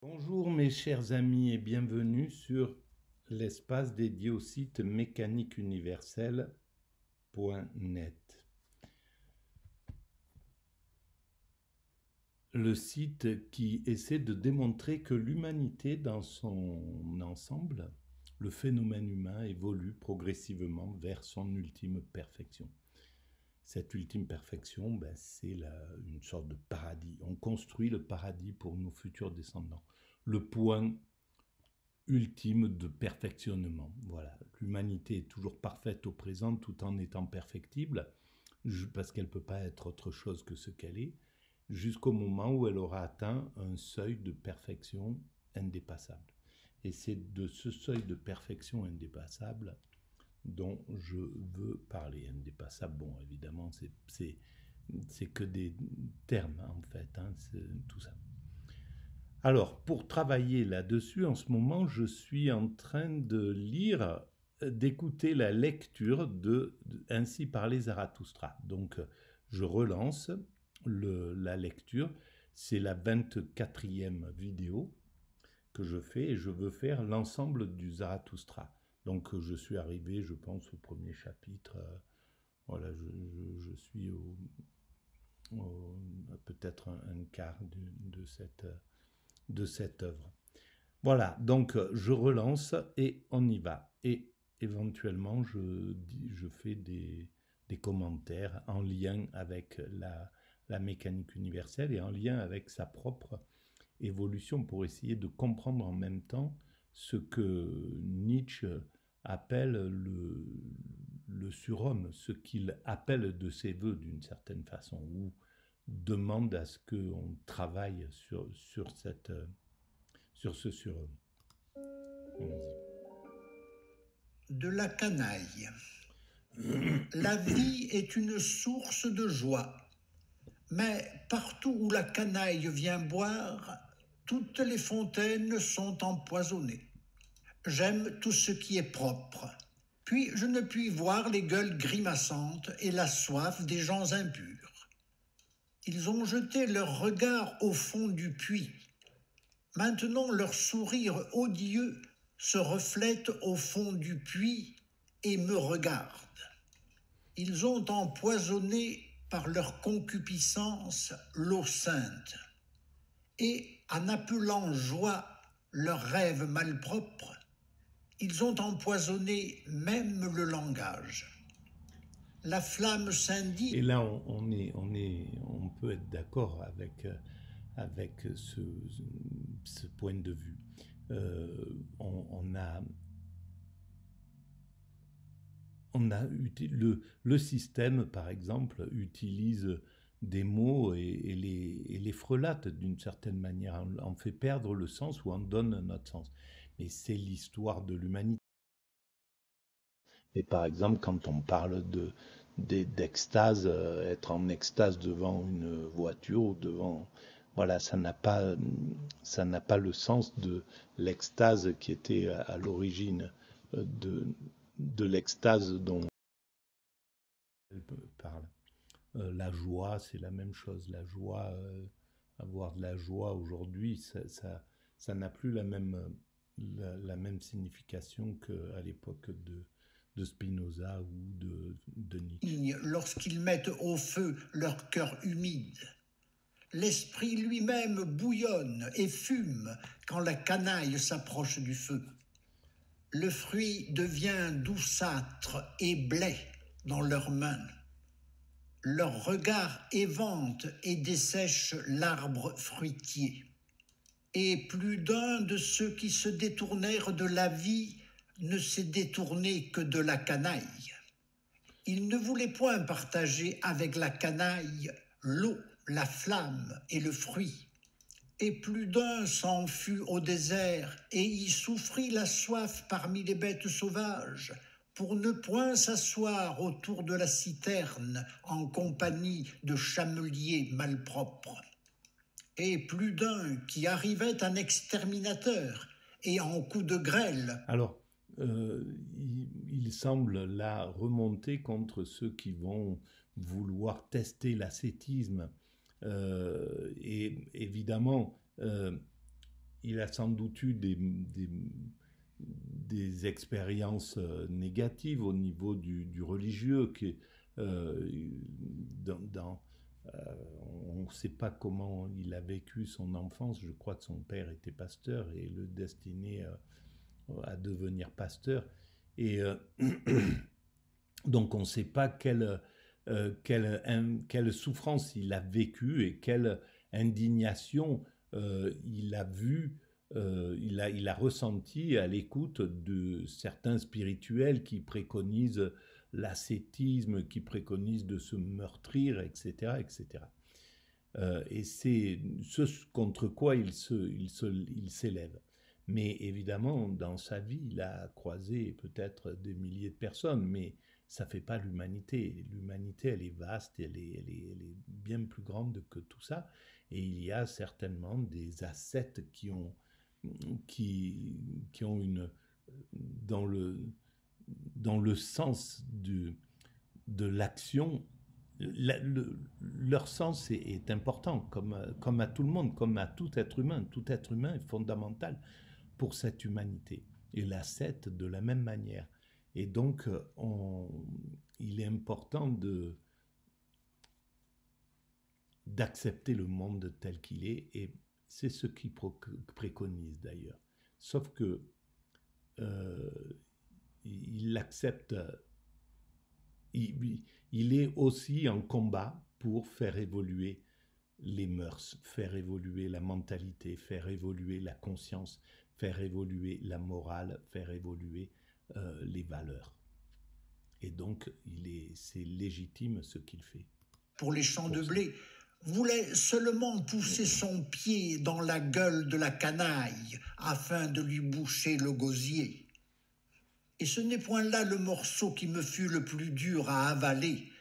Bonjour mes chers amis et bienvenue sur l'espace dédié au site mécaniqueuniverselle.net. Le site qui essaie de démontrer que l'humanité dans son ensemble, le phénomène humain évolue progressivement vers son ultime perfection. Cette ultime perfection, c'est une sorte de paradis. On construit le paradis pour nos futurs descendants. Le point ultime de perfectionnement. Voilà, l'humanité est toujours parfaite au présent tout en étant perfectible, parce qu'elle ne peut pas être autre chose que ce qu'elle est, jusqu'au moment où elle aura atteint un seuil de perfection indépassable. Et c'est de ce seuil de perfection indépassable dont je veux parler. Indépassable, bon, évidemment, c'est que des termes, en fait, tout ça. Alors, pour travailler là-dessus, en ce moment, je suis en train de lire, d'écouter la lecture de Ainsi parlait Zarathustra. Donc, je relance la lecture. C'est la 24e vidéo que je fais et je veux faire l'ensemble du Zarathustra. Donc, je suis arrivé, je pense, au premier chapitre. Voilà, je suis peut-être un quart de cette œuvre. Voilà, donc je relance et on y va. Et éventuellement, je fais des commentaires en lien avec la mécanique universelle et en lien avec sa propre évolution pour essayer de comprendre en même temps ce que Nietzsche appelle le surhomme, ce qu'il appelle de ses voeux d'une certaine façon, ou demande à ce qu'on travaille sur ce surhomme. De la canaille. La vie est une source de joie, mais partout où la canaille vient boire, toutes les fontaines sont empoisonnées. J'aime tout ce qui est propre, puis je ne puis voir les gueules grimaçantes et la soif des gens impurs. Ils ont jeté leur regard au fond du puits. Maintenant leur sourire odieux se reflète au fond du puits et me regarde. Ils ont empoisonné par leur concupiscence l'eau sainte, et en appelant joie leurs rêves malpropres, ils ont empoisonné même le langage. La flamme scindit. Et là, on peut être d'accord avec ce point de vue. On a le système, par exemple, utilise des mots et les frelate d'une certaine manière, en fait perdre le sens ou en donne un autre sens. Mais c'est l'histoire de l'humanité. Et par exemple, quand on parle d'extase, être en extase devant une voiture ou devant, voilà, ça n'a pas le sens de l'extase qui était à l'origine de l'extase dont elle parle. La joie, c'est la même chose. La joie, avoir de la joie aujourd'hui, ça n'a plus la même signification qu'à l'époque de Spinoza ou de Nietzsche. Lorsqu'ils mettent au feu leur cœur humide, l'esprit lui-même bouillonne et fume quand la canaille s'approche du feu. Le fruit devient douceâtre et blêt dans leurs mains. Leur regard évente et dessèche l'arbre fruitier. Et plus d'un de ceux qui se détournèrent de la vie ne s'est détourné que de la canaille. Ils ne voulaient point partager avec la canaille l'eau, la flamme et le fruit. Et plus d'un s'en fut au désert et y souffrit la soif parmi les bêtes sauvages, pour ne point s'asseoir autour de la citerne en compagnie de chameliers malpropres. Et plus d'un qui arrivait un exterminateur et en coup de grêle. Alors, il semble là remonter contre ceux qui vont vouloir tester l'ascétisme. Et évidemment, il a sans doute eu des expériences négatives au niveau du religieux. Dans, on ne sait pas comment il a vécu son enfance. Je crois que son père était pasteur et le destiné à devenir pasteur. Et donc on ne sait pas quelle souffrance il a vécue et quelle indignation il a vu, il a ressenti à l'écoute de certains spirituels qui préconisent l'ascétisme, qui préconisent de se meurtrir, etc. etc. Et c'est ce contre quoi il s'élève. Mais évidemment, dans sa vie, il a croisé peut-être des milliers de personnes, mais ça ne fait pas l'humanité. L'humanité, elle est vaste, elle est bien plus grande que tout ça. Et il y a certainement des ascètes qui ont une... dans le sens de l'action, leur sens est important, comme à tout le monde, comme à tout être humain. Tout être humain est fondamental pour cette humanité. Et l'ascète de la même manière. Et donc, il est important d'accepter le monde tel qu'il est, et c'est ce qu'il préconise d'ailleurs. Sauf que il accepte, il est aussi en combat pour faire évoluer les mœurs, faire évoluer la mentalité, faire évoluer la conscience, faire évoluer la morale, faire évoluer les valeurs. Et donc, c'est légitime ce qu'il fait. Pour les champs de blé, voulait seulement pousser son pied dans la gueule de la canaille afin de lui boucher le gosier. Et ce n'est point là le morceau qui me fut le plus dur à avaler,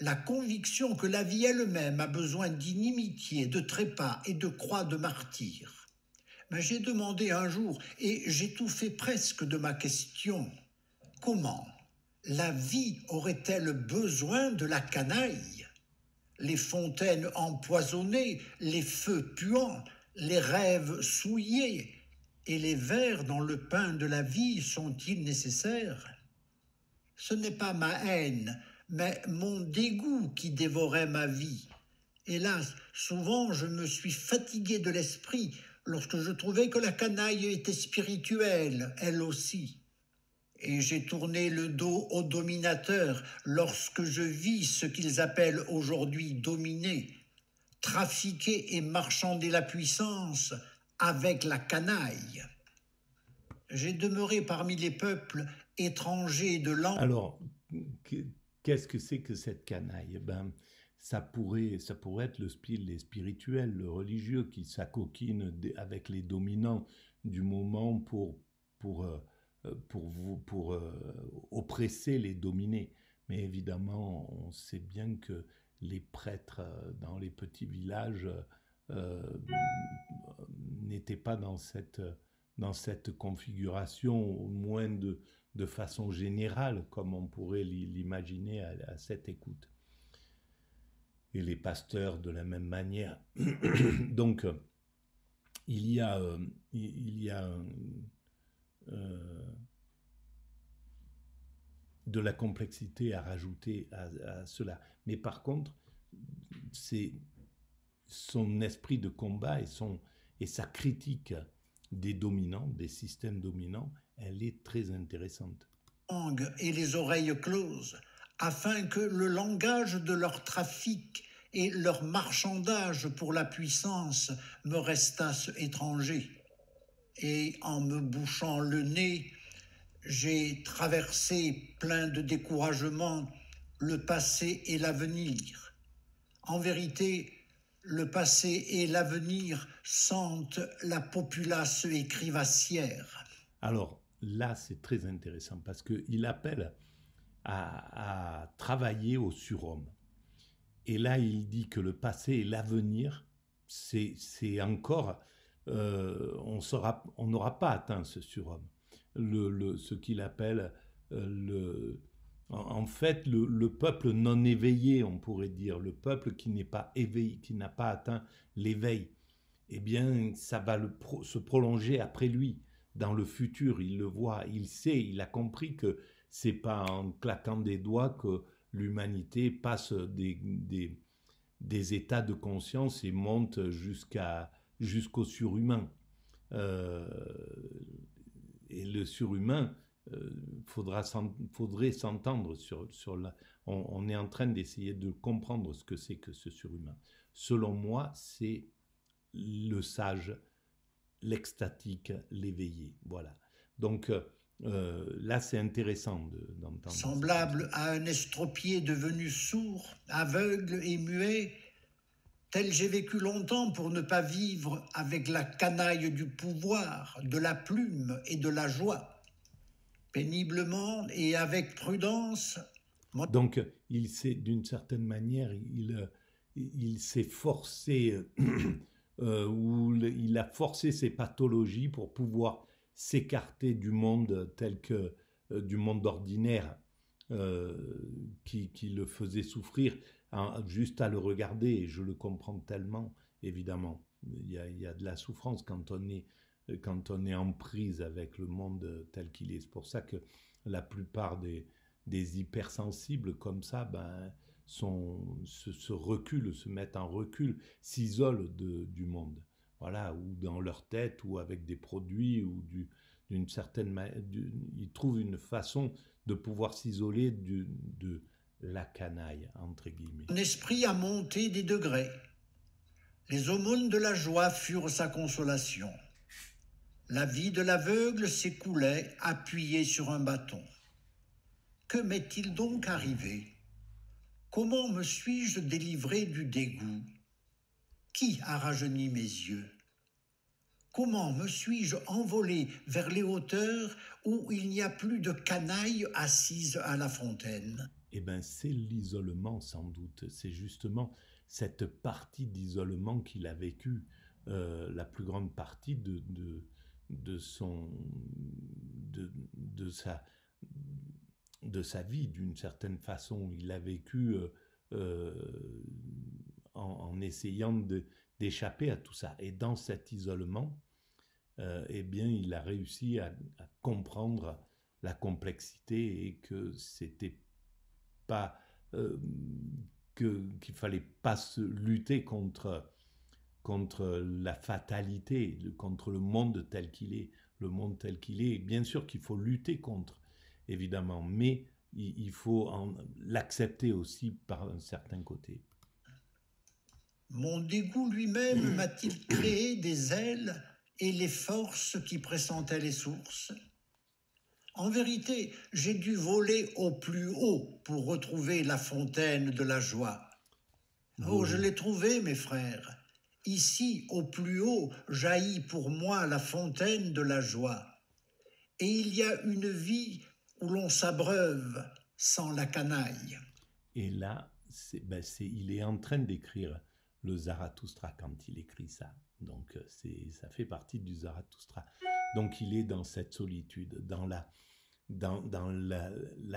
la conviction que la vie elle-même a besoin d'inimitié, de trépas et de croix de martyr. Mais j'ai demandé un jour, et j'étouffais presque de ma question, comment la vie aurait-elle besoin de la canaille ? Les fontaines empoisonnées, les feux puants, les rêves souillés et les vers dans le pain de la vie sont-ils nécessaires ? Ce n'est pas ma haine, mais mon dégoût qui dévorait ma vie. Hélas, souvent je me suis fatigué de l'esprit lorsque je trouvais que la canaille était spirituelle, elle aussi. Et j'ai tourné le dos aux dominateurs lorsque je vis ce qu'ils appellent aujourd'hui dominer, trafiquer et marchander la puissance avec la canaille. J'ai demeuré parmi les peuples étrangers de langue. Alors, qu'est-ce que c'est que cette canaille ? Ça pourrait être les spirituels, le religieux qui s'acoquine avec les dominants du moment pour oppresser les dominés. Mais évidemment, on sait bien que les prêtres dans les petits villages n'étaient pas dans cette configuration, au moins de façon générale, comme on pourrait l'imaginer à cette écoute. Et les pasteurs de la même manière. Donc, il y a de la complexité à rajouter à cela. Mais par contre, c'est son esprit de combat et sa critique des dominants, des systèmes dominants, elle est très intéressante. Et les oreilles closes, afin que le langage de leur trafic et leur marchandage pour la puissance me restassent étrangers. Et en me bouchant le nez, j'ai traversé plein de découragement le passé et l'avenir. En vérité, le passé et l'avenir sentent la populace écrivassière. Alors là, c'est très intéressant parce qu'il appelle à travailler au surhomme. Et là, il dit que le passé et l'avenir, c'est encore... on n'aura pas atteint ce surhomme. Ce qu'il appelle en fait le peuple non éveillé, on pourrait dire, le peuple qui n'est pas éveillé, qui n'a pas atteint l'éveil. eh bien, ça va se prolonger après lui. Dans le futur, il le voit, il sait, il a compris que c'est pas en claquant des doigts que l'humanité passe des états de conscience et monte jusqu'au surhumain. Euh, et le surhumain, faudrait s'entendre sur la. On est en train d'essayer de comprendre ce que c'est que ce surhumain. Selon moi, c'est le sage, l'extatique, l'éveillé. Voilà. Donc là, c'est intéressant d'entendre ça comme ça. Semblable à un estropié devenu sourd, aveugle et muet, tel j'ai vécu longtemps pour ne pas vivre avec la canaille du pouvoir, de la plume et de la joie. Péniblement et avec prudence, Donc, il s'est, d'une certaine manière, il s'est forcé, ou il a forcé ses pathologies pour pouvoir s'écarter du monde tel que, du monde ordinaire, euh, qui le faisait souffrir, juste à le regarder, et je le comprends tellement, évidemment. Il y a de la souffrance quand on est en prise avec le monde tel qu'il est. C'est pour ça que la plupart des hypersensibles comme ça, ben, se reculent, se mettent en recul, s'isolent du monde. Voilà, ou dans leur tête, ou avec des produits, d'une certaine manière. Ils trouvent une façon de pouvoir s'isoler de la canaille, entre guillemets. mon esprit a monté des degrés. Les aumônes de la joie furent sa consolation. La vie de l'aveugle s'écoulait appuyée sur un bâton. Que m'est-il donc arrivé? Comment me suis-je délivré du dégoût? Qui a rajeuni mes yeux? Comment me suis-je envolé vers les hauteurs où il n'y a plus de canaille assise à la fontaine? Eh bien, c'est l'isolement sans doute. C'est justement cette partie d'isolement qu'il a vécue, la plus grande partie de son, de sa, de sa vie, d'une certaine façon. Il a vécu euh, en essayant d'échapper à tout ça. Et dans cet isolement, eh bien, il a réussi à comprendre la complexité et que c'était pas qu'il fallait pas se lutter contre la fatalité, contre le monde tel qu'il est. Le monde tel qu'il est, bien sûr qu'il faut lutter contre, évidemment, mais il faut l'accepter aussi par un certain côté. Mon dégoût lui-même m'a-t-il créé des ailes et les forces qui pressentaient les sources? En vérité, j'ai dû voler au plus haut pour retrouver la fontaine de la joie. Oh, je l'ai trouvée, mes frères. Ici, au plus haut, jaillit pour moi la fontaine de la joie. Et il y a une vie où l'on s'abreuve sans la canaille. Et là, il est en train d'écrire le Zarathustra quand il écrit ça. Donc, ça fait partie du Zarathustra. Donc, il est dans cette solitude, dans la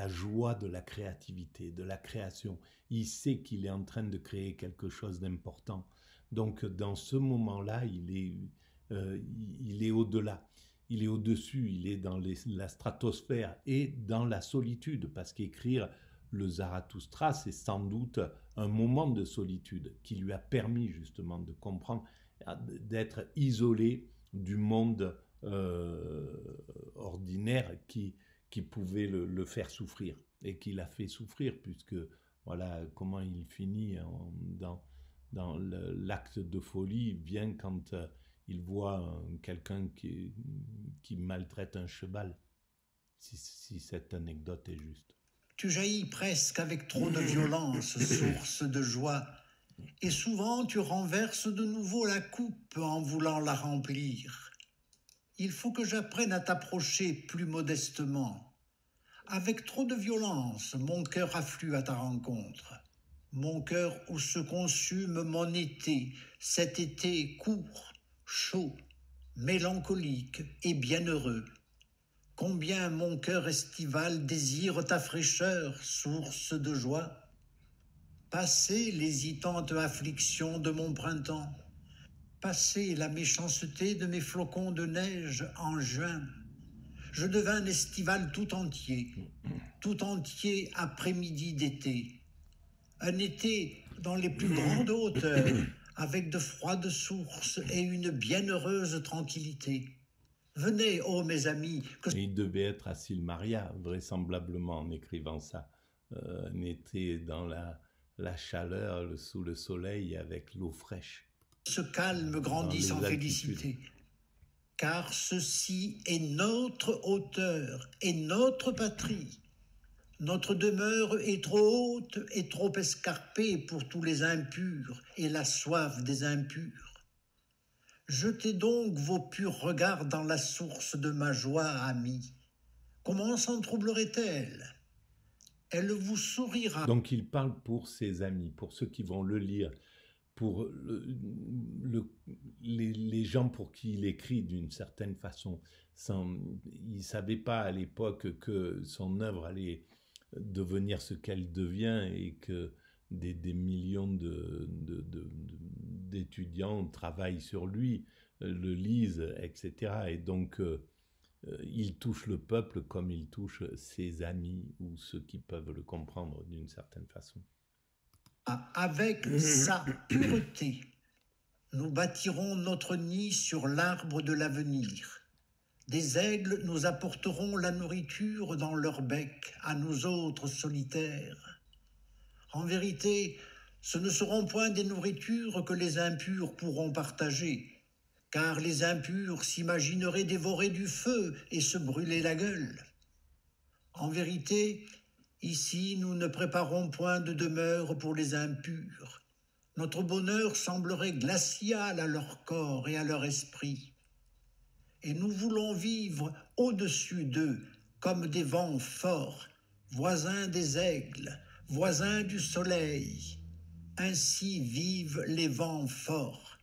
joie de la créativité, de la création. Il sait qu'il est en train de créer quelque chose d'important. Donc, dans ce moment-là, il est au-delà. Il est au-dessus, il est dans la stratosphère et dans la solitude, parce qu'écrire le Zarathustra, c'est sans doute un moment de solitude qui lui a permis justement de comprendre, d'être isolé du monde ordinaire qui pouvait le faire souffrir et qui l'a fait souffrir, puisque voilà comment il finit dans l'acte de folie vient quand il voit quelqu'un qui maltraite un cheval, si cette anecdote est juste. Tu jaillis presque avec trop de violence, source de joie, et souvent tu renverses de nouveau la coupe en voulant la remplir. Il faut que j'apprenne à t'approcher plus modestement. Avec trop de violence, mon cœur afflue à ta rencontre. Mon cœur où se consume mon été, cet été court, chaud, mélancolique et bienheureux. Combien mon cœur estival désire ta fraîcheur, source de joie. Passer l'hésitante affliction de mon printemps, passer la méchanceté de mes flocons de neige en juin. Je devins estival tout entier après-midi d'été. Un été dans les plus grandes hauteurs, avec de froides sources et une bienheureuse tranquillité. Venez, ô mes amis, que... Et il devait être à Silmaria, vraisemblablement, en écrivant ça. Un été dans la chaleur, sous le soleil, avec l'eau fraîche. Ce calme grandisse en félicité. Car ceci est notre hauteur et notre patrie. Notre demeure est trop haute et trop escarpée pour tous les impurs et la soif des impurs. Jetez donc vos purs regards dans la source de ma joie, amis. Comment s'en troublerait-elle? Elle vous sourira. Donc il parle pour ses amis, pour ceux qui vont le lire, pour les gens pour qui il écrit d'une certaine façon. Il ne savait pas à l'époque que son œuvre allait devenir ce qu'elle devient et que des millions d'étudiants travaillent sur lui, le lisent, etc. Et donc il touche le peuple comme il touche ses amis ou ceux qui peuvent le comprendre d'une certaine façon. Avec sa pureté, nous bâtirons notre nid sur l'arbre de l'avenir. Des aigles nous apporteront la nourriture dans leur bec, à nous autres solitaires. En vérité, ce ne seront point des nourritures que les impurs pourront partager, car les impurs s'imagineraient dévorer du feu et se brûler la gueule. En vérité, ici, nous ne préparons point de demeure pour les impurs. Notre bonheur semblerait glacial à leur corps et à leur esprit. Et nous voulons vivre au-dessus d'eux, comme des vents forts, voisins des aigles, voisins du soleil. Ainsi vivent les vents forts.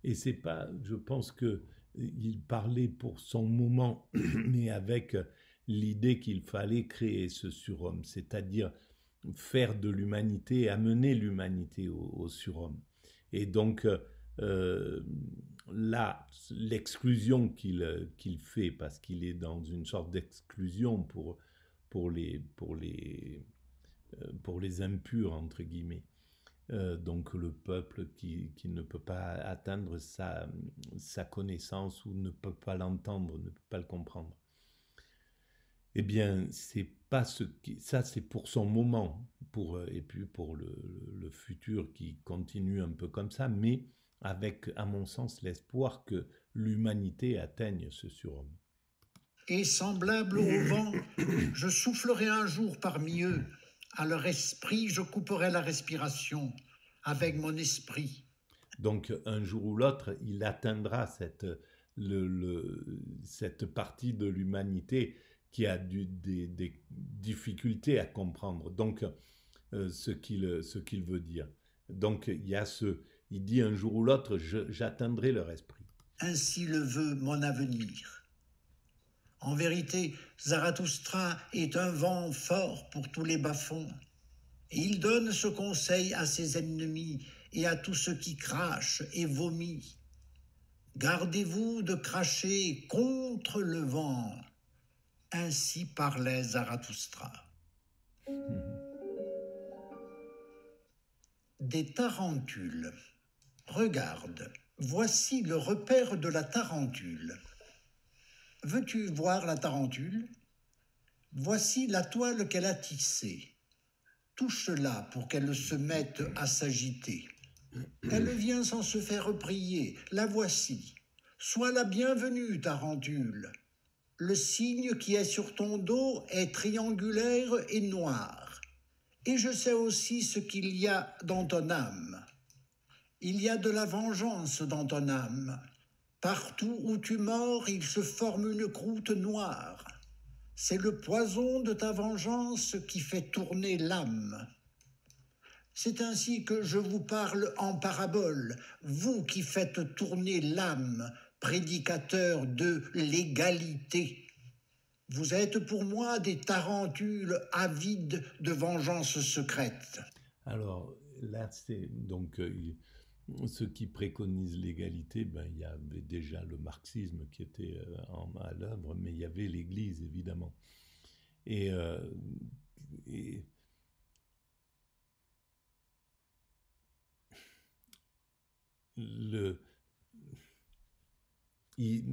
Et c'est pas, je pense que il parlait pour son moment, mais avec l'idée qu'il fallait créer ce surhomme, c'est-à-dire faire de l'humanité, amener l'humanité au surhomme. Et donc là, l'exclusion qu'il fait, parce qu'il est dans une sorte d'exclusion pour les impurs, entre guillemets. Donc le peuple qui ne peut pas atteindre sa connaissance ou ne peut pas l'entendre, ne peut pas le comprendre. Eh bien, c'est pas ça, c'est pour son moment, et puis pour le futur qui continue un peu comme ça, mais avec, à mon sens, l'espoir que l'humanité atteigne ce surhomme. Et semblable au vent, je soufflerai un jour parmi eux. À leur esprit, je couperai la respiration avec mon esprit. Donc, un jour ou l'autre, il atteindra cette partie de l'humanité qui a des difficultés à comprendre. Donc, ce qu'il veut dire. Donc, il dit un jour ou l'autre, j'atteindrai leur esprit. Ainsi le veut mon avenir. En vérité, Zarathustra est un vent fort pour tous les bas-fonds. Et il donne ce conseil à ses ennemis et à tous ceux qui crachent et vomissent. Gardez-vous de cracher contre le vent. Ainsi parlait Zarathustra. Des tarentules. Regarde, voici le repère de la tarentule. Veux-tu voir la tarentule? Voici la toile qu'elle a tissée. Touche-la pour qu'elle se mette à s'agiter. Elle vient sans se faire prier. La voici. Sois la bienvenue, tarentule. Le signe qui est sur ton dos est triangulaire et noir. Et je sais aussi ce qu'il y a dans ton âme. Il y a de la vengeance dans ton âme. Partout où tu mords, il se forme une croûte noire. C'est le poison de ta vengeance qui fait tourner l'âme. C'est ainsi que je vous parle en parabole, vous qui faites tourner l'âme, prédicateurs de l'égalité. Vous êtes pour moi des tarentules avides de vengeance secrète. Alors là, c'est donc ceux qui préconisent l'égalité, ben, il y avait déjà le marxisme qui était à l'œuvre, mais il y avait l'Église, évidemment. Et, et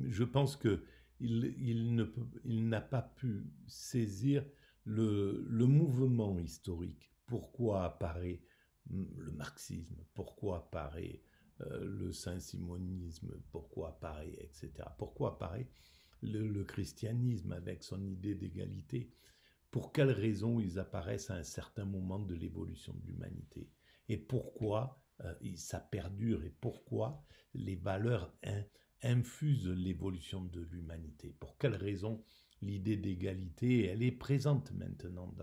je pense que il n'a pas pu saisir le mouvement historique. Pourquoi apparaît le marxisme? Pourquoi apparaît le saint-simonisme? Pourquoi apparaît, etc. Pourquoi apparaît le christianisme avec son idée d'égalité? Pour quelles raisons ils apparaissent à un certain moment de l'évolution de l'humanité? Et pourquoi ça perdure? Et pourquoi les valeurs infusent l'évolution de l'humanité? Pour quelles raisons l'idée d'égalité, elle est présente maintenant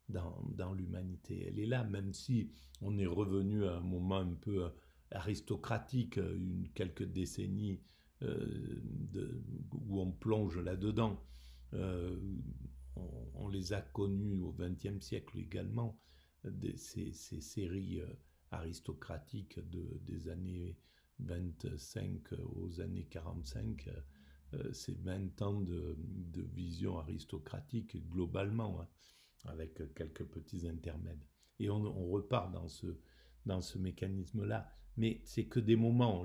dans l'humanité? Elle est là, même si on est revenu à un moment un peu aristocratique, quelques décennies où on plonge là-dedans. On les a connus au XXe siècle également, ces séries aristocratiques des années 25 aux années 45, c'est 20 ans de vision aristocratique globalement, hein, avec quelques petits intermèdes. Et on repart dans ce mécanisme-là. Mais c'est que des moments.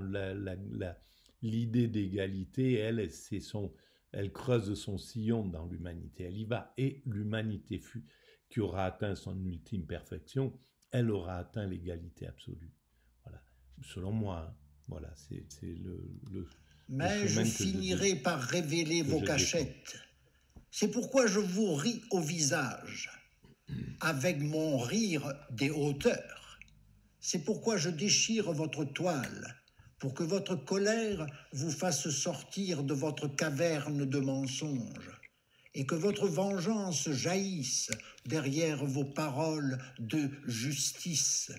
L'idée d'égalité, elle creuse son sillon dans l'humanité. Elle y va. Et l'humanité qui aura atteint son ultime perfection, elle aura atteint l'égalité absolue. Voilà. Selon moi, hein. Voilà, c'est Mais je finirai par révéler vos cachettes. C'est pourquoi je vous ris au visage, avec mon rire des hauteurs. C'est pourquoi je déchire votre toile, pour que votre colère vous fasse sortir de votre caverne de mensonges, et que votre vengeance jaillisse derrière vos paroles de justice.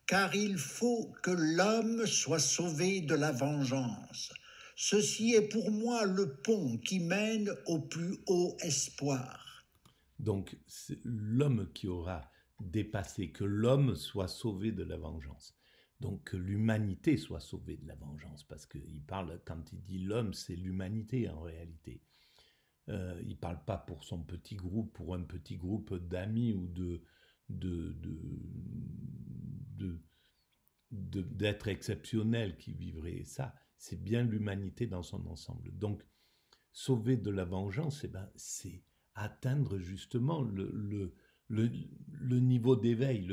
Car il faut que l'homme soit sauvé de la vengeance. Ceci est pour moi le pont qui mène au plus haut espoir. Donc, c'est l'homme qui aura dépassé, que l'homme soit sauvé de la vengeance. Donc, que l'humanité soit sauvée de la vengeance, parce qu'il parle, quand il dit l'homme, c'est l'humanité en réalité. Il ne parle pas pour son petit groupe, pour un petit groupe d'amis ou d'être exceptionnel qui vivrait ça. C'est bien l'humanité dans son ensemble. Donc, sauver de la vengeance, c'est atteindre justement le niveau d'éveil,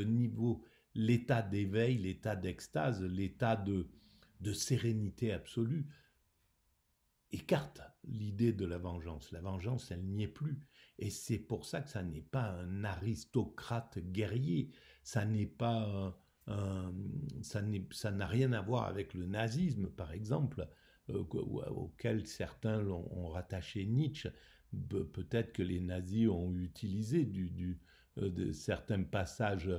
l'état d'éveil, l'état d'extase, l'état de sérénité absolue. Écarte l'idée de la vengeance. La vengeance, elle n'y est plus. Et c'est pour ça que ça n'est pas un aristocrate guerrier. Ça n'est pas ça n'a rien à voir avec le nazisme, par exemple, auquel certains ont rattaché Nietzsche. Peut-être que les nazis ont utilisé de certains passages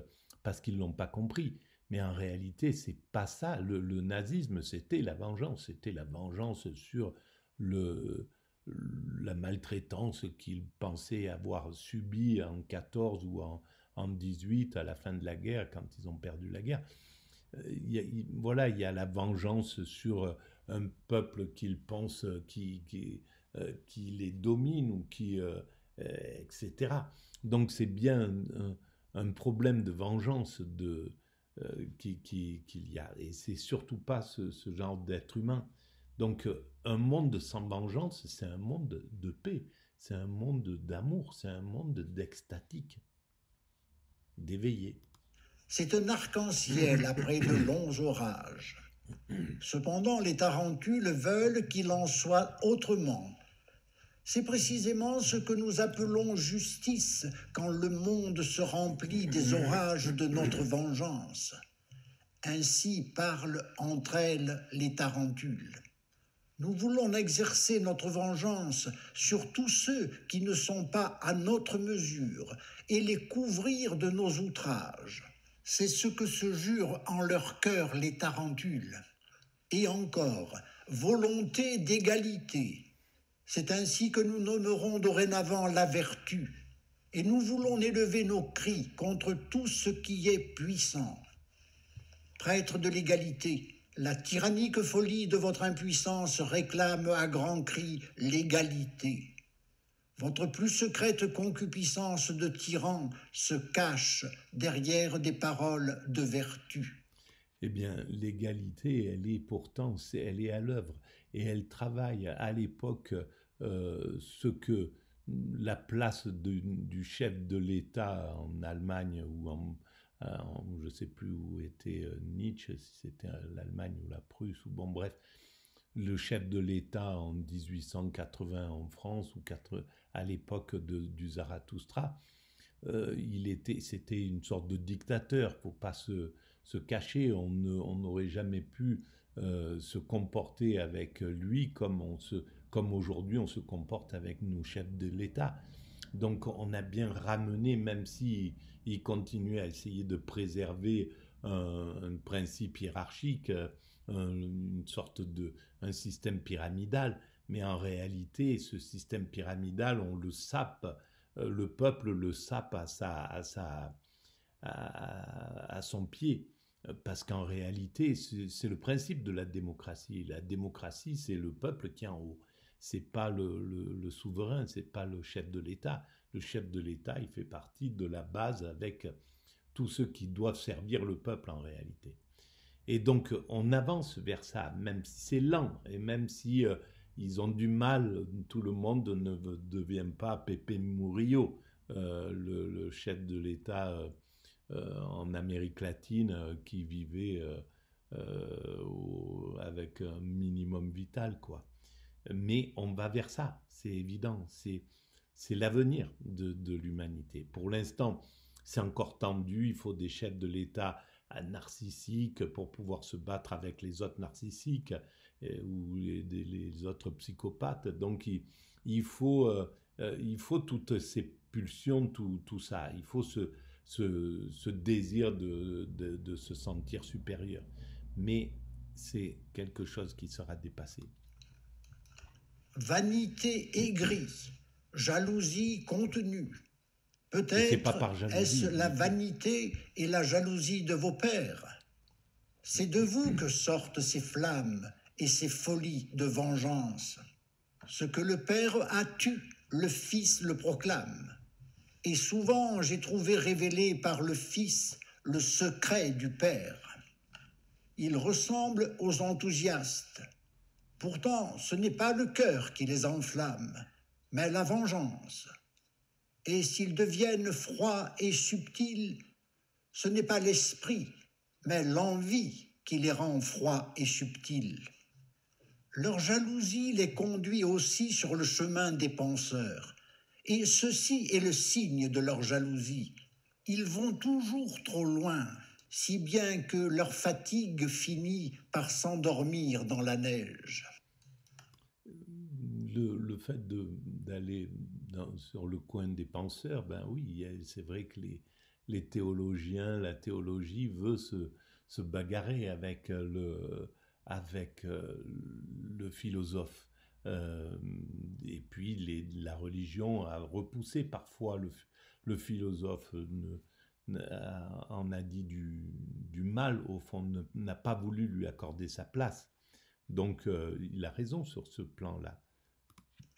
parce qu'ils ne l'ont pas compris. Mais en réalité, c'est pas ça. Le nazisme, c'était la vengeance. C'était la vengeance sur la maltraitance qu'ils pensaient avoir subie en 14 ou en 18 à la fin de la guerre, quand ils ont perdu la guerre. Il y a la vengeance sur un peuple qu'ils pensent qui les domine ou etc. Donc c'est bien un problème de vengeance qu'il y a. Et c'est surtout pas ce genre d'être humain. Donc un monde sans vengeance, c'est un monde de paix, c'est un monde d'amour, c'est un monde d'extatique, d'éveillé. C'est un arc-en-ciel après de longs orages. Cependant, les tarentules veulent qu'il en soit autrement. C'est précisément ce que nous appelons justice quand le monde se remplit des orages de notre vengeance. Ainsi parlent entre elles les tarentules. Nous voulons exercer notre vengeance sur tous ceux qui ne sont pas à notre mesure et les couvrir de nos outrages. C'est ce que se jurent en leur cœur les tarentules. Et encore, volonté d'égalité. C'est ainsi que nous nommerons dorénavant la vertu. Et nous voulons élever nos cris contre tout ce qui est puissant. Prêtre de l'égalité, la tyrannique folie de votre impuissance réclame à grands cris l'égalité. Votre plus secrète concupiscence de tyran se cache derrière des paroles de vertu. Eh bien, l'égalité, elle est pourtant, elle est à l'œuvre et elle travaille à l'époque ce que la place du chef de l'État en Allemagne ou je ne sais plus où était Nietzsche, si c'était l'Allemagne ou la Prusse, ou bon bref, le chef de l'État en 1880 en France ou à l'époque du Zarathustra, c'était une sorte de dictateur, faut pas se cacher, on n'aurait jamais pu se comporter avec lui comme aujourd'hui on se comporte avec nos chefs de l'État. Donc on a bien ramené, même si il continuait à essayer de préserver un principe hiérarchique, une sorte un système pyramidal, mais en réalité ce système pyramidal on le sape, le peuple le sape à son pied. Parce qu'en réalité, c'est le principe de la démocratie. La démocratie, c'est le peuple qui est en haut. C'est pas le souverain, c'est pas le chef de l'État. Le chef de l'État, il fait partie de la base avec tous ceux qui doivent servir le peuple en réalité. Et donc, on avance vers ça, même si c'est lent, et même si ils ont du mal, tout le monde ne devient pas Pepe Murillo, le chef de l'État en Amérique latine qui vivait avec un minimum vital, quoi. Mais on va vers ça, c'est évident, c'est l'avenir de l'humanité. Pour l'instant, c'est encore tendu, il faut des chefs de l'État narcissiques pour pouvoir se battre avec les autres narcissiques ou les autres psychopathes. Donc il faut toutes ces pulsions, tout ça. Il faut ce désir de se sentir supérieur. Mais c'est quelque chose qui sera dépassé. Vanité aigrie, jalousie contenue. Peut-être est-ce la vanité et la jalousie de vos pères. C'est de vous que sortent ces flammes et ces folies de vengeance. Ce que le père a tu, le fils le proclame. Et souvent j'ai trouvé révélé par le fils le secret du père. Il ressemble aux enthousiastes. Pourtant, ce n'est pas le cœur qui les enflamme, mais la vengeance. Et s'ils deviennent froids et subtils, ce n'est pas l'esprit, mais l'envie qui les rend froids et subtils. Leur jalousie les conduit aussi sur le chemin des penseurs, et ceci est le signe de leur jalousie. Ils vont toujours trop loin, si bien que leur fatigue finit par s'endormir dans la neige. Le fait d'aller sur le coin des penseurs, ben oui, c'est vrai que les théologiens, la théologie veut se bagarrer avec le philosophe. Et puis la religion a repoussé parfois le philosophe, en a dit du mal, au fond, n'a pas voulu lui accorder sa place. Donc il a raison sur ce plan-là.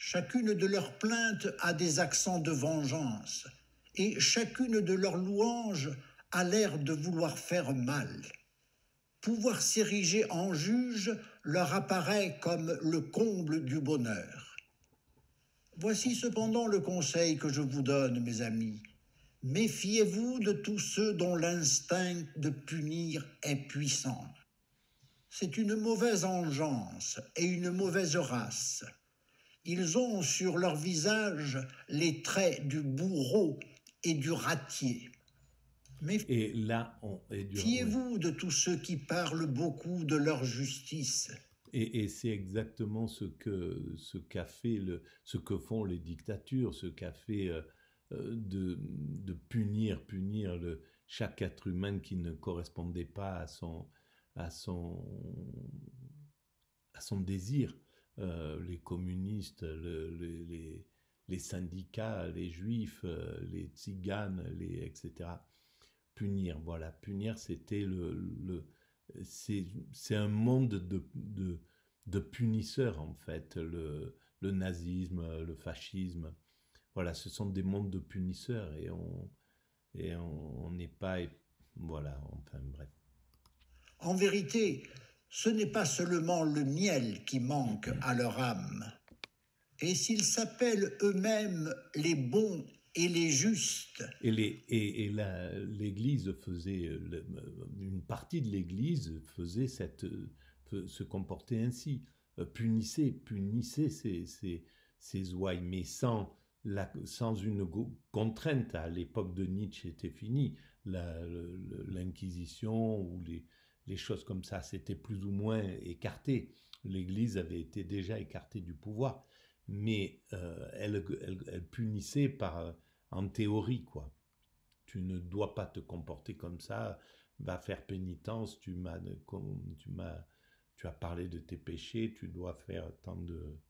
Chacune de leurs plaintes a des accents de vengeance, et chacune de leurs louanges a l'air de vouloir faire mal. Pouvoir s'ériger en juge leur apparaît comme le comble du bonheur. Voici cependant le conseil que je vous donne, mes amis. Méfiez-vous de tous ceux dont l'instinct de punir est puissant. C'est une mauvaise engeance et une mauvaise race. Ils ont sur leur visage les traits du bourreau et du ratier. Méfiez-vous de tous ceux qui parlent beaucoup de leur justice. Et c'est exactement ce que font les dictatures, ce qu'a fait de punir chaque être humain qui ne correspondait pas à son désir. Les communistes, les syndicats, les juifs, les tziganes, etc. Punir, voilà. Punir, c'était c'est un monde de punisseurs, en fait, le nazisme, le fascisme. Voilà, ce sont des mondes de punisseurs et on n'est pas... Voilà, enfin bref. En vérité, ce n'est pas seulement le miel qui manque à leur âme. Et s'ils s'appellent eux-mêmes les bons et les justes. L'Église faisait, une partie de l'Église faisait se comporter ainsi, punissait ces ouailles, mais sans une contrainte. À l'époque de Nietzsche, c'était fini. L'Inquisition ou les choses comme ça, c'était plus ou moins écarté. L'Église avait été déjà écartée du pouvoir, mais elle punissait en théorie, quoi. Tu ne dois pas te comporter comme ça, va faire pénitence, tu as parlé de tes péchés, tu dois faire tant de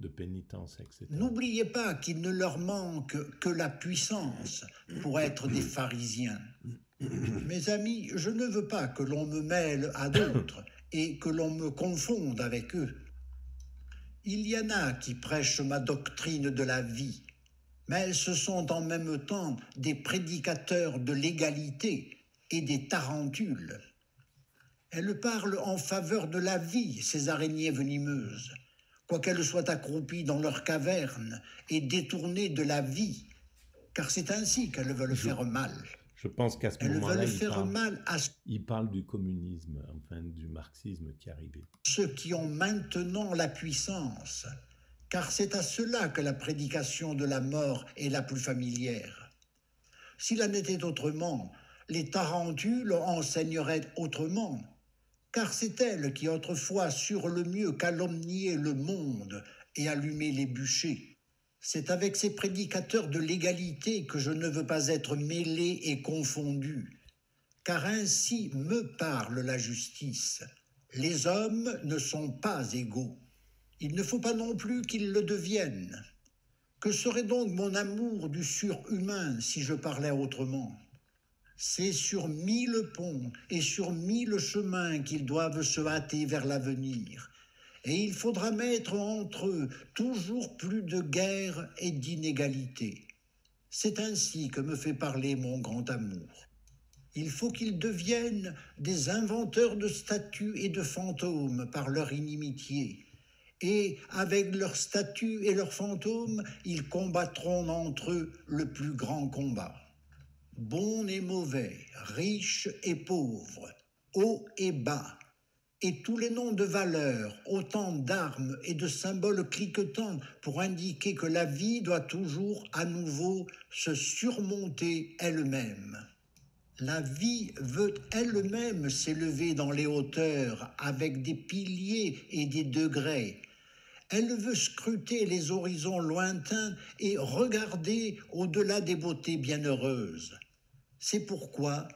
pénitence, etc. N'oubliez pas qu'il ne leur manque que la puissance pour être des pharisiens. Mes amis, je ne veux pas que l'on me mêle à d'autres et que l'on me confonde avec eux. Il y en a qui prêchent ma doctrine de la vie, mais ce sont en même temps des prédicateurs de l'égalité et des tarentules. Elles parlent en faveur de la vie, ces araignées venimeuses, quoiqu'elles soient accroupies dans leurs cavernes et détournées de la vie, car c'est ainsi qu'elles veulent faire mal. Je pense qu'à ce Elles moment-là, veulent faire mal à il parle du communisme, enfin du marxisme qui arrivait. Ceux qui ont maintenant la puissance, car c'est à cela que la prédication de la mort est la plus familière. S'il en était autrement, les tarentules enseigneraient autrement, car c'est elles qui autrefois surent le mieux calomnier le monde et allumer les bûchers. C'est avec ces prédicateurs de l'égalité que je ne veux pas être mêlé et confondu, car ainsi me parle la justice. Les hommes ne sont pas égaux. Il ne faut pas non plus qu'ils le deviennent. Que serait donc mon amour du surhumain si je parlais autrement ? C'est sur 1000 ponts et sur 1000 chemins qu'ils doivent se hâter vers l'avenir. Et il faudra mettre entre eux toujours plus de guerre et d'inégalité. C'est ainsi que me fait parler mon grand amour. Il faut qu'ils deviennent des inventeurs de statues et de fantômes par leur inimitié. Et avec leurs statues et leurs fantômes, ils combattront entre eux le plus grand combat. Bons et mauvais, riches et pauvres, hauts et bas, et tous les noms de valeurs, autant d'armes et de symboles cliquetants pour indiquer que la vie doit toujours à nouveau se surmonter elle-même. La vie veut elle-même s'élever dans les hauteurs avec des piliers et des degrés. Elle veut scruter les horizons lointains et regarder au-delà des beautés bienheureuses. C'est pourquoi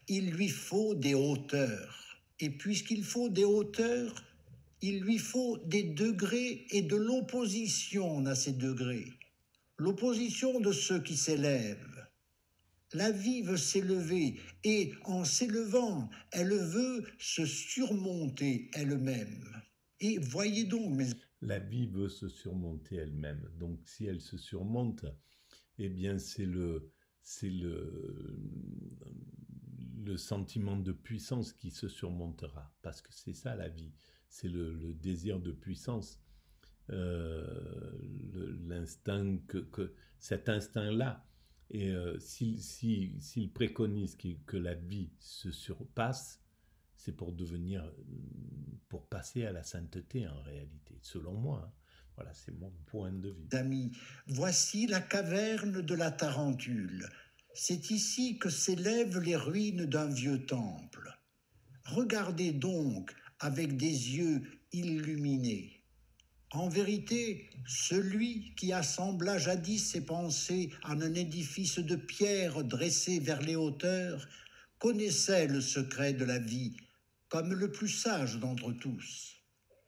il lui faut des hauteurs. Et puisqu'il faut des hauteurs, il lui faut des degrés et de l'opposition à ces degrés. L'opposition de ceux qui s'élèvent. La vie veut s'élever et en s'élevant, elle veut se surmonter elle-même. Et voyez donc, La vie veut se surmonter elle-même. Donc si elle se surmonte, eh bien c'est le sentiment de puissance qui se surmontera, parce que c'est ça la vie, c'est le désir de puissance, l'instinct, cet instinct-là. Et s'il préconise que la vie se surpasse, c'est pour passer à la sainteté en réalité, selon moi. Hein. Voilà, c'est mon point de vue. Amis, voici la caverne de la tarentule. C'est ici que s'élèvent les ruines d'un vieux temple. Regardez donc avec des yeux illuminés. En vérité, celui qui assembla jadis ses pensées en un édifice de pierre dressé vers les hauteurs connaissait le secret de la vie, comme le plus sage d'entre tous.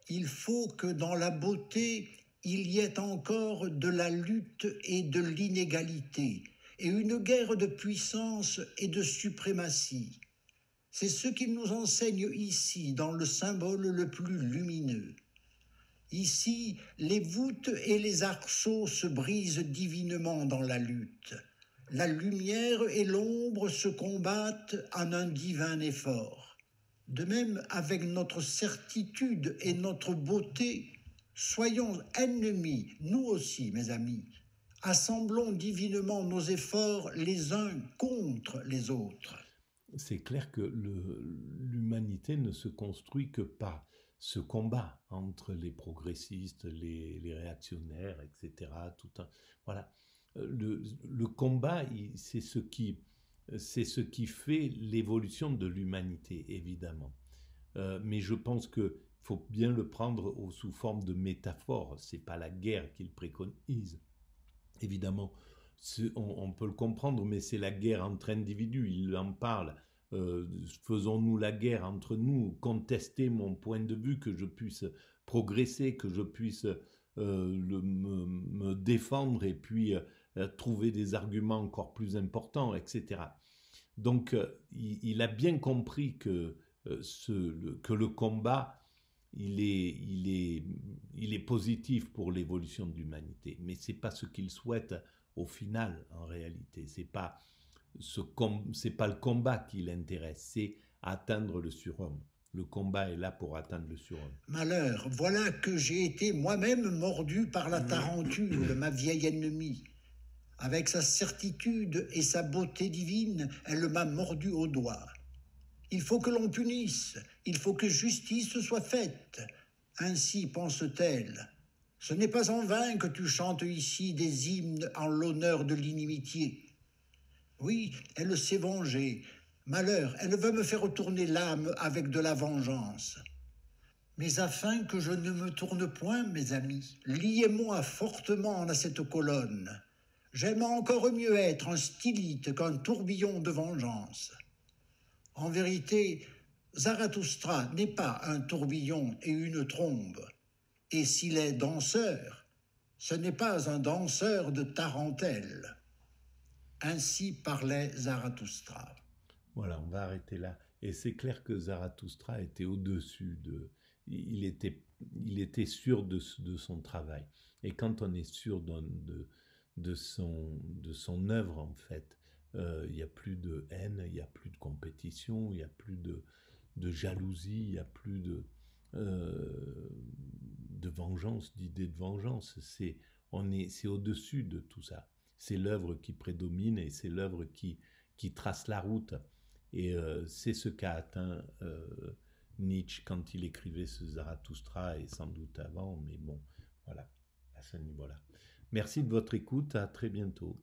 Il faut que dans la beauté, il y ait encore de la lutte et de l'inégalité, et une guerre de puissance et de suprématie. C'est ce qu'il nous enseigne ici, dans le symbole le plus lumineux. Ici, les voûtes et les arceaux se brisent divinement dans la lutte. La lumière et l'ombre se combattent en un divin effort. De même, avec notre certitude et notre beauté, soyons ennemis, nous aussi, mes amis. Assemblons divinement nos efforts les uns contre les autres. C'est clair que l'humanité ne se construit que par ce combat entre les progressistes, les réactionnaires, etc. Voilà. Le combat, c'est ce qui fait l'évolution de l'humanité, évidemment. Mais je pense qu'il faut bien le prendre sous forme de métaphore. C'est pas la guerre qu'il préconise. Évidemment, on peut le comprendre, mais c'est la guerre entre individus. Il en parle. Faisons-nous la guerre entre nous, contestez mon point de vue, que je puisse progresser, que je puisse me défendre et puis trouver des arguments encore plus importants, etc. Donc, il a bien compris que le combat, il est positif pour l'évolution de l'humanité, mais c'est pas ce qu'il souhaite au final, en réalité. C'est pas le combat qui l'intéresse, c'est atteindre le surhomme. Le combat est là pour atteindre le surhomme. Malheur, voilà que j'ai été moi-même mordu par la tarentule, ma vieille ennemie. Avec sa certitude et sa beauté divine, elle m'a mordu au doigt. Il faut que l'on punisse, il faut que justice soit faite. Ainsi pense-t-elle. Ce n'est pas en vain que tu chantes ici des hymnes en l'honneur de l'inimitié. Oui, elle s'est vengée. Malheur, elle veut me faire tourner l'âme avec de la vengeance. Mais afin que je ne me tourne point, mes amis, liez-moi fortement à cette colonne. J'aime encore mieux être un stylite qu'un tourbillon de vengeance. En vérité, Zarathustra n'est pas un tourbillon et une trombe. Et s'il est danseur, ce n'est pas un danseur de tarentelle. Ainsi parlait Zarathustra. Voilà, on va arrêter là. Et c'est clair que Zarathustra était au-dessus de... Il était sûr de son travail. Et quand on est sûr de son œuvre, en fait, il n'y a plus de haine, il n'y a plus de compétition, il n'y a plus de jalousie, il n'y a plus de vengeance, d'idée de vengeance. C'est au-dessus de tout ça. C'est l'œuvre qui prédomine et c'est l'œuvre qui trace la route. Et c'est ce qu'a atteint Nietzsche quand il écrivait ce Zarathustra, et sans doute avant, mais bon, voilà, à ce niveau-là. Merci de votre écoute, à très bientôt.